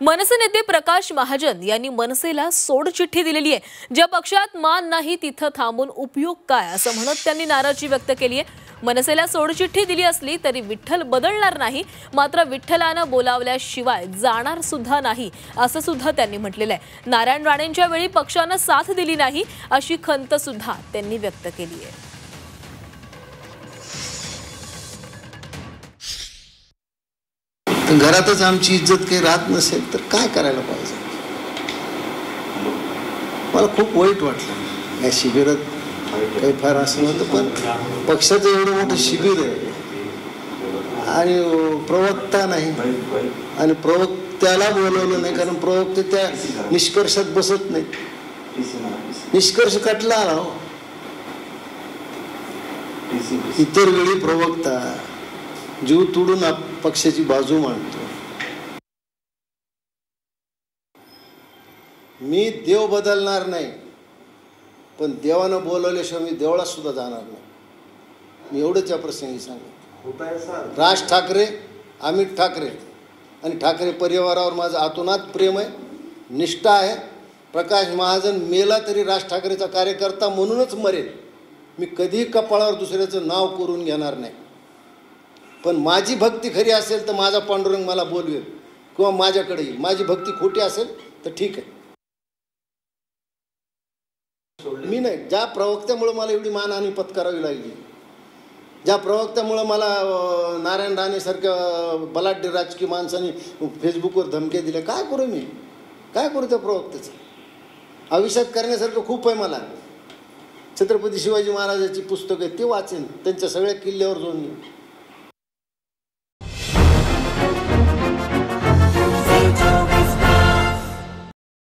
मनसे नेते प्रकाश महाजन यांनी मनसेला सोडचिठ्ठी दिलेली आहे। ज्या पक्षात मान नाही तिथं थांबून उपयोग काय असं म्हणत त्यांनी नाराजी व्यक्त केली आहे। मनसेला सोडचिठ्ठी दिली असली तरी विठ्ठल बदलणार नाही, मात्र विठ्ठलानं बोलावल्याशिवाय जाणार सुद्धा नाही असं सुद्धा त्यांनी म्हटलेलं आहे। नारायण राणेंच्या वेळी पक्षानं साथ दिली नाही अशी खंत सुद्धा त्यांनी व्यक्त केली आहे। घरातच आमची इज्जत काही राहत नसेल तर काय करायला पाहिजे। मला खूप वाईट वाटलं या शिबिरात काही फार असं नव्हतं, पण पक्षाचं एवढं मोठं शिबिर आहे आणि प्रवक्ता नाही आणि प्रवक्त्याला बोलवलं नाही, कारण प्रवक्ते त्या निष्कर्षात बसत नाहीत। निष्कर्ष कटला आला हो। इतर वेळी प्रवक्ता जीव तोडून पक्षाची बाजू मांडतो। मी देव बदलणार नाही, पण देवानं बोलवल्याशिवाय मी देवळात सुद्धा जाणार नाही। मी एवढंच या प्रसंगी सांगतो। राज ठाकरे, अमित ठाकरे आणि ठाकरे परिवारावर माझं आतोनात प्रेम आहे, निष्ठा आहे। प्रकाश महाजन मेला तरी राज ठाकरेचा कार्यकर्ता म्हणूनच मरेल। मी कधीही कपाळावर दुसऱ्याचं नाव करून घेणार नाही, पण माझी भक्ती खरी असेल तर माझा पांडुरंग मला बोलवेल किंवा माझ्याकडे येईल। माझी भक्ती खोटी असेल तर ठीक आहे, मी नाही। ज्या प्रवक्त्यामुळे मला एवढी मानहानी पत्करावी लागली, ज्या प्रवक्त्यामुळे मला नारायण राणेसारख्या बलाढ्य राजकीय माणसांनी फेसबुकवर धमक्या दिल्या, काय करू मी? काय करू त्या प्रवक्त्याचं? आयुष्यात करण्यासारखं खूप आहे मला। छत्रपती शिवाजी महाराजांची पुस्तकं ते वाचेन, त्यांच्या सगळ्या किल्ल्यावर जाऊन